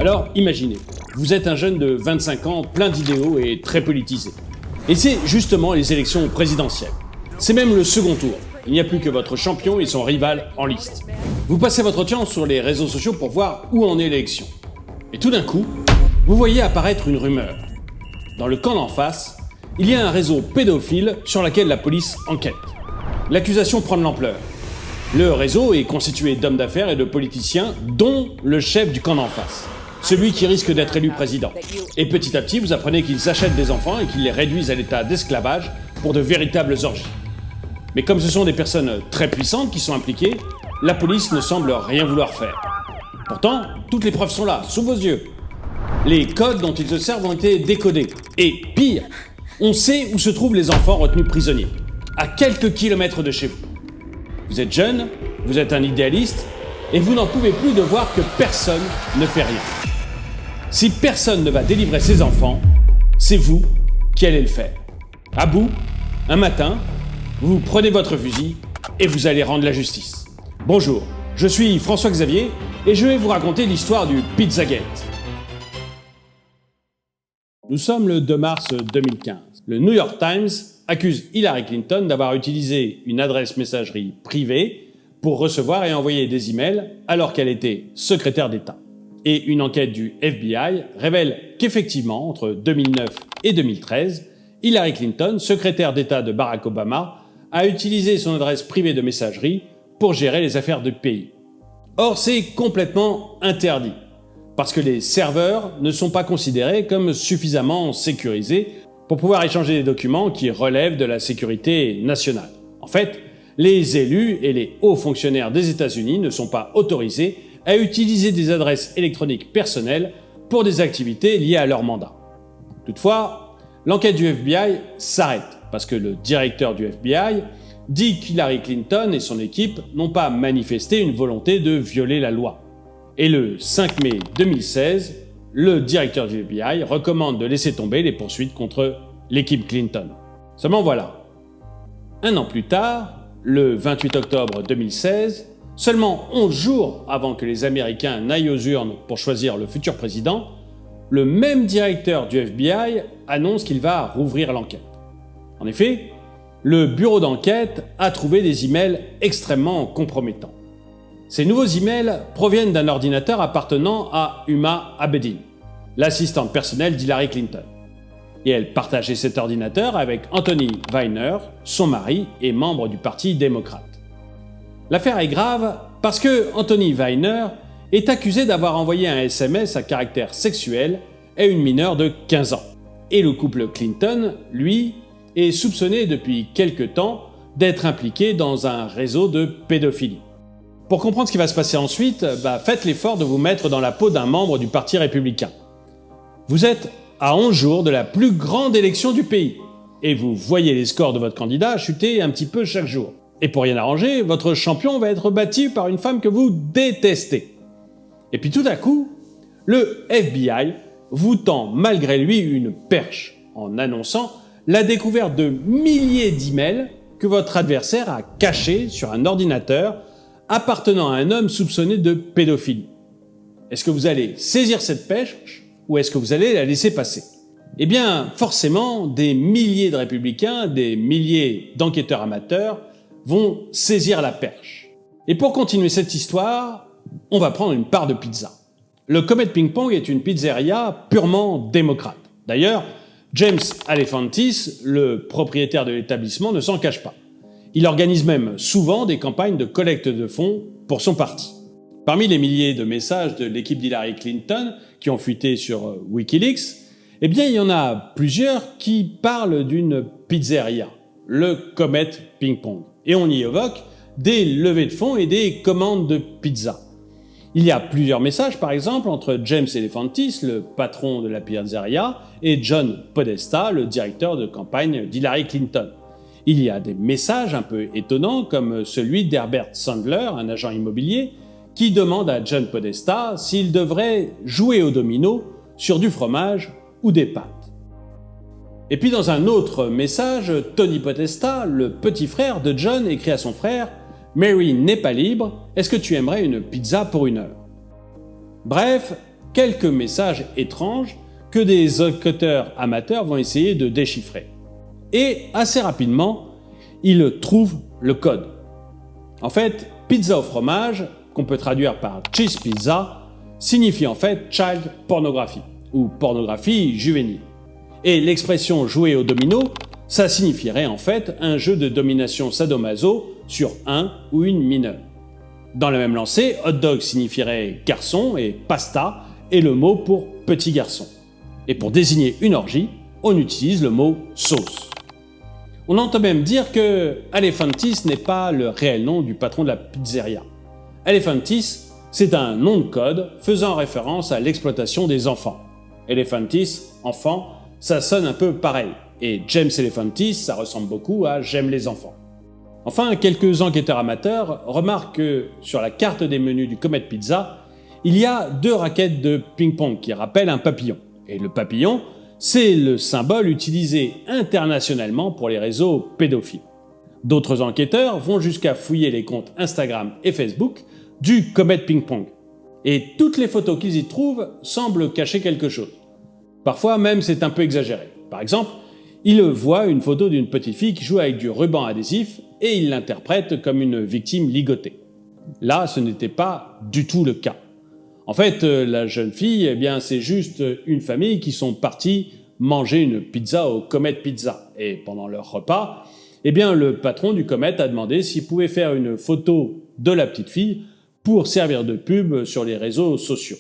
Alors imaginez, vous êtes un jeune de 25 ans, plein d'idéaux et très politisé. Et c'est justement les élections présidentielles. C'est même le second tour. Il n'y a plus que votre champion et son rival en liste. Vous passez votre temps sur les réseaux sociaux pour voir où en est l'élection. Et tout d'un coup, vous voyez apparaître une rumeur. Dans le camp d'en face, il y a un réseau pédophile sur lequel la police enquête. L'accusation prend de l'ampleur. Le réseau est constitué d'hommes d'affaires et de politiciens, dont le chef du camp d'en face, celui qui risque d'être élu président. Et petit à petit, vous apprenez qu'ils achètent des enfants et qu'ils les réduisent à l'état d'esclavage pour de véritables orgies. Mais comme ce sont des personnes très puissantes qui sont impliquées, la police ne semble rien vouloir faire. Pourtant, toutes les preuves sont là, sous vos yeux. Les codes dont ils se servent ont été décodés. Et pire, on sait où se trouvent les enfants retenus prisonniers, à quelques kilomètres de chez vous. Vous êtes jeune, vous êtes un idéaliste, et vous n'en pouvez plus de voir que personne ne fait rien. Si personne ne va délivrer ses enfants, c'est vous qui allez le faire. À bout, un matin, vous prenez votre fusil et vous allez rendre la justice. Bonjour, je suis François Xavier et je vais vous raconter l'histoire du Pizzagate. Nous sommes le 2 mars 2015. Le New York Times accuse Hillary Clinton d'avoir utilisé une adresse messagerie privée pour recevoir et envoyer des emails alors qu'elle était secrétaire d'État. Et une enquête du FBI révèle qu'effectivement, entre 2009 et 2013, Hillary Clinton, secrétaire d'État de Barack Obama, a utilisé son adresse privée de messagerie pour gérer les affaires du pays. Or, c'est complètement interdit, parce que les serveurs ne sont pas considérés comme suffisamment sécurisés pour pouvoir échanger des documents qui relèvent de la sécurité nationale. En fait, les élus et les hauts fonctionnaires des États-Unis ne sont pas autorisés à utiliser des adresses électroniques personnelles pour des activités liées à leur mandat. Toutefois, l'enquête du FBI s'arrête parce que le directeur du FBI dit qu'Hillary Clinton et son équipe n'ont pas manifesté une volonté de violer la loi. Et le 5 mai 2016, le directeur du FBI recommande de laisser tomber les poursuites contre l'équipe Clinton. Seulement voilà, un an plus tard, le 28 octobre 2016, seulement 11 jours avant que les Américains n'aillent aux urnes pour choisir le futur président, le même directeur du FBI annonce qu'il va rouvrir l'enquête. En effet, le bureau d'enquête a trouvé des emails extrêmement compromettants. Ces nouveaux emails proviennent d'un ordinateur appartenant à Huma Abedin, l'assistante personnelle d'Hillary Clinton. Et elle partageait cet ordinateur avec Anthony Weiner, son mari et membre du Parti démocrate. L'affaire est grave parce que Anthony Weiner est accusé d'avoir envoyé un SMS à caractère sexuel à une mineure de 15 ans. Et le couple Clinton, lui, est soupçonné depuis quelque temps d'être impliqué dans un réseau de pédophilie. Pour comprendre ce qui va se passer ensuite, faites l'effort de vous mettre dans la peau d'un membre du Parti républicain. Vous êtes à 11 jours de la plus grande élection du pays, et vous voyez les scores de votre candidat chuter un petit peu chaque jour. Et pour rien arranger, votre champion va être battu par une femme que vous détestez. Et puis tout à coup, le FBI vous tend malgré lui une perche en annonçant la découverte de milliers d'emails que votre adversaire a cachés sur un ordinateur appartenant à un homme soupçonné de pédophilie. Est-ce que vous allez saisir cette perche ou est-ce que vous allez la laisser passer? Eh bien, forcément, des milliers de républicains, des milliers d'enquêteurs amateurs vont saisir la perche. Et pour continuer cette histoire, on va prendre une part de pizza. Le Comet Ping Pong est une pizzeria purement démocrate. D'ailleurs, James Alefantis, le propriétaire de l'établissement, ne s'en cache pas. Il organise même souvent des campagnes de collecte de fonds pour son parti. Parmi les milliers de messages de l'équipe d'Hillary Clinton qui ont fuité sur Wikileaks, eh bien il y en a plusieurs qui parlent d'une pizzeria, le Comet Ping Pong. Et on y évoque des levées de fonds et des commandes de pizza. Il y a plusieurs messages, par exemple, entre James Alefantis, le patron de la pizzeria, et John Podesta, le directeur de campagne d'Hillary Clinton. Il y a des messages un peu étonnants, comme celui d'Herbert Sandler, un agent immobilier, qui demande à John Podesta s'il devrait jouer au domino sur du fromage ou des pâtes. Et puis dans un autre message, Tony Podesta, le petit frère de John, écrit à son frère Mary n'est pas libre, est-ce que tu aimerais une pizza pour 1 heure? Bref, quelques messages étranges que des enquêteurs amateurs vont essayer de déchiffrer. Et assez rapidement, ils trouvent le code. En fait, pizza au fromage, qu'on peut traduire par cheese pizza, signifie en fait child pornography ou pornographie juvénile. Et l'expression jouer au domino, ça signifierait en fait un jeu de domination sadomaso sur un ou une mineure. Dans la même lancée, hot dog signifierait garçon et pasta est le mot pour petit garçon. Et pour désigner une orgie, on utilise le mot sauce. On entend même dire que Elephantis n'est pas le réel nom du patron de la pizzeria. Elephantis, c'est un nom de code faisant référence à l'exploitation des enfants. Elephantis, enfant, ça sonne un peu pareil. Et James Elephantis, ça ressemble beaucoup à J'aime les enfants. Enfin, quelques enquêteurs amateurs remarquent que sur la carte des menus du Comet Pizza, il y a 2 raquettes de ping-pong qui rappellent un papillon. Et le papillon, c'est le symbole utilisé internationalement pour les réseaux pédophiles. D'autres enquêteurs vont jusqu'à fouiller les comptes Instagram et Facebook du Comet Ping Pong. Et toutes les photos qu'ils y trouvent semblent cacher quelque chose. Parfois même c'est un peu exagéré. Par exemple, ils voient une photo d'une petite fille qui joue avec du ruban adhésif et ils l'interprètent comme une victime ligotée. Là, ce n'était pas du tout le cas. En fait, la jeune fille, eh bien, c'est juste une famille qui sont partis manger une pizza au Comet Pizza. Et pendant leur repas, eh bien, le patron du Comet a demandé s'il pouvait faire une photo de la petite fille pour servir de pub sur les réseaux sociaux.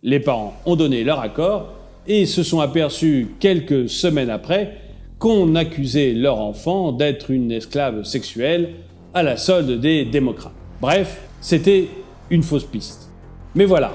Les parents ont donné leur accord et se sont aperçus quelques semaines après qu'on accusait leur enfant d'être une esclave sexuelle à la solde des démocrates. Bref, c'était une fausse piste. Mais voilà,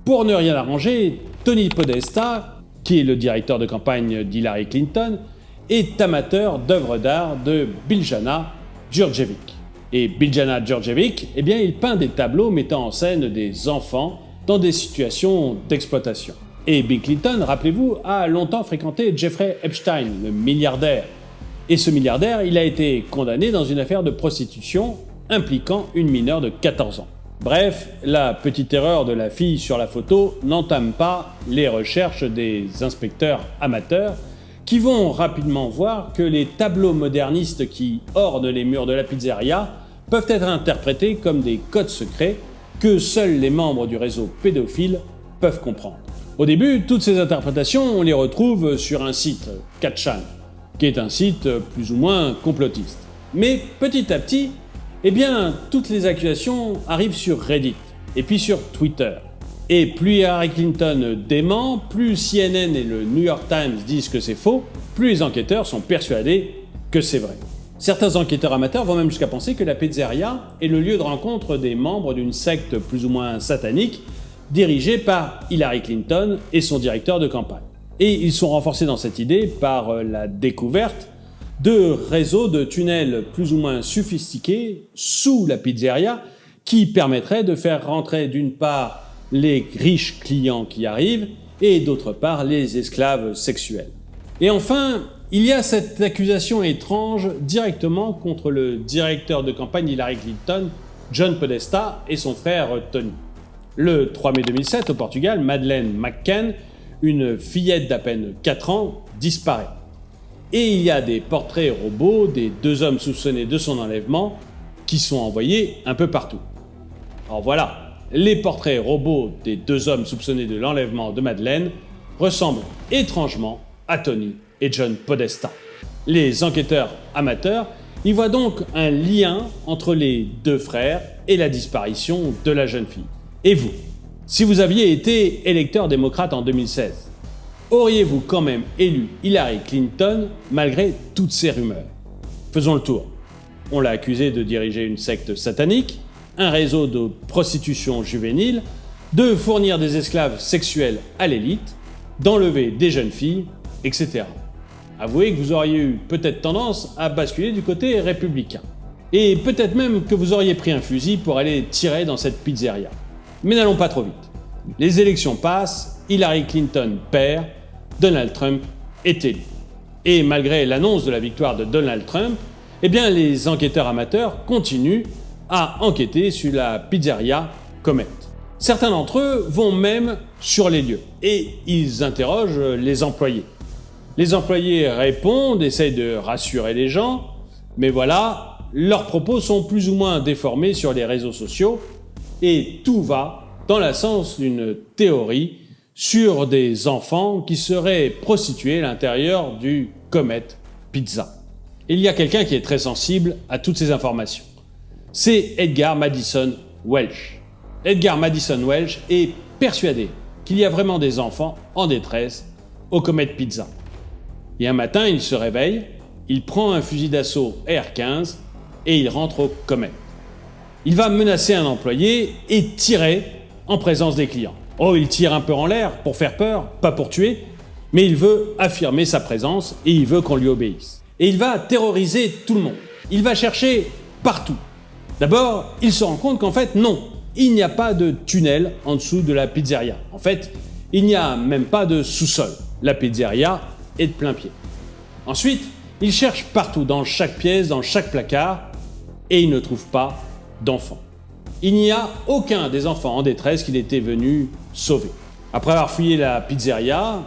pour ne rien arranger, Tony Podesta, qui est le directeur de campagne d'Hillary Clinton, est amateur d'œuvres d'art de Biljana Djurdjevic. Et Biljana Djurdjevic, eh bien, il peint des tableaux mettant en scène des enfants dans des situations d'exploitation. Et Bill Clinton, rappelez-vous, a longtemps fréquenté Jeffrey Epstein, le milliardaire. Et ce milliardaire, il a été condamné dans une affaire de prostitution impliquant une mineure de 14 ans. Bref, la petite erreur de la fille sur la photo n'entame pas les recherches des inspecteurs amateurs qui vont rapidement voir que les tableaux modernistes qui ornent les murs de la pizzeria peuvent être interprétés comme des codes secrets que seuls les membres du réseau pédophile peuvent comprendre. Au début, toutes ces interprétations, on les retrouve sur un site, 4chan, qui est un site plus ou moins complotiste. Mais petit à petit, eh bien, toutes les accusations arrivent sur Reddit et puis sur Twitter. Et plus Hillary Clinton dément, plus CNN et le New York Times disent que c'est faux, plus les enquêteurs sont persuadés que c'est vrai. Certains enquêteurs amateurs vont même jusqu'à penser que la pizzeria est le lieu de rencontre des membres d'une secte plus ou moins satanique dirigée par Hillary Clinton et son directeur de campagne. Et ils sont renforcés dans cette idée par la découverte de réseaux de tunnels plus ou moins sophistiqués sous la pizzeria qui permettraient de faire rentrer d'une part les riches clients qui arrivent et d'autre part les esclaves sexuels. Et enfin, il y a cette accusation étrange directement contre le directeur de campagne Hillary Clinton, John Podesta, et son frère Tony. Le 3 mai 2007, au Portugal, Madeleine McCann, une fillette d'à peine 4 ans, disparaît. Et il y a des portraits robots des 2 hommes soupçonnés de son enlèvement qui sont envoyés un peu partout. Alors voilà, les portraits robots des 2 hommes soupçonnés de l'enlèvement de Madeleine ressemblent étrangement à Tony et John Podesta. Les enquêteurs amateurs y voient donc un lien entre les 2 frères et la disparition de la jeune fille. Et vous, si vous aviez été électeur démocrate en 2016, auriez-vous quand même élu Hillary Clinton malgré toutes ces rumeurs? Faisons le tour. On l'a accusé de diriger une secte satanique, un réseau de prostitution juvénile, de fournir des esclaves sexuels à l'élite, d'enlever des jeunes filles, etc. Avouez que vous auriez eu peut-être tendance à basculer du côté républicain. Et peut-être même que vous auriez pris un fusil pour aller tirer dans cette pizzeria. Mais n'allons pas trop vite. Les élections passent, Hillary Clinton perd, Donald Trump est élu. Et malgré l'annonce de la victoire de Donald Trump, eh bien les enquêteurs amateurs continuent à enquêter sur la pizzeria Comet. Certains d'entre eux vont même sur les lieux et ils interrogent les employés. Les employés répondent, essayent de rassurer les gens, mais voilà, leurs propos sont plus ou moins déformés sur les réseaux sociaux et tout va dans le sens d'une théorie sur des enfants qui seraient prostitués à l'intérieur du Comet Pizza. Il y a quelqu'un qui est très sensible à toutes ces informations. C'est Edgar Madison Welch. Edgar Madison Welch est persuadé qu'il y a vraiment des enfants en détresse au Comet Pizza. Et un matin, il se réveille, il prend un fusil d'assaut AR-15 et il rentre au Comet. Il va menacer un employé et tirer en présence des clients. Oh, il tire un peu en l'air pour faire peur, pas pour tuer, mais il veut affirmer sa présence et il veut qu'on lui obéisse. Et il va terroriser tout le monde. Il va chercher partout. D'abord, il se rend compte qu'en fait, non, il n'y a pas de tunnel en dessous de la pizzeria. En fait, il n'y a même pas de sous-sol. La pizzeria est de plein pied. Ensuite, il cherche partout, dans chaque pièce, dans chaque placard, et il ne trouve pas d'enfants. Il n'y a aucun des enfants en détresse qu'il était venu sauver. Après avoir fouillé la pizzeria,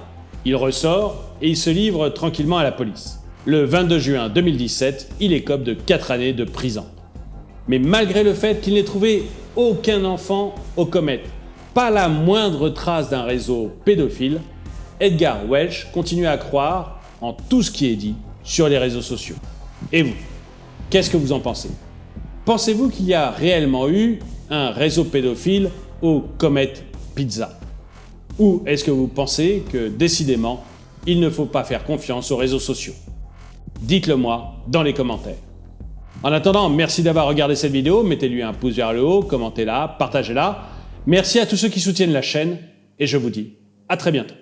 il ressort et il se livre tranquillement à la police. Le 22 juin 2017, il écope de 4 années de prison. Mais malgré le fait qu'il n'ait trouvé aucun enfant au Comet, pas la moindre trace d'un réseau pédophile, Edgar Welch continue à croire en tout ce qui est dit sur les réseaux sociaux. Et vous, qu'est-ce que vous en pensez? Pensez-vous qu'il y a réellement eu un réseau pédophile au Comet Pizza? Ou est-ce que vous pensez que décidément, il ne faut pas faire confiance aux réseaux sociaux? Dites-le moi dans les commentaires. En attendant, merci d'avoir regardé cette vidéo, mettez-lui un pouce vers le haut, commentez-la, partagez-la. Merci à tous ceux qui soutiennent la chaîne et je vous dis à très bientôt.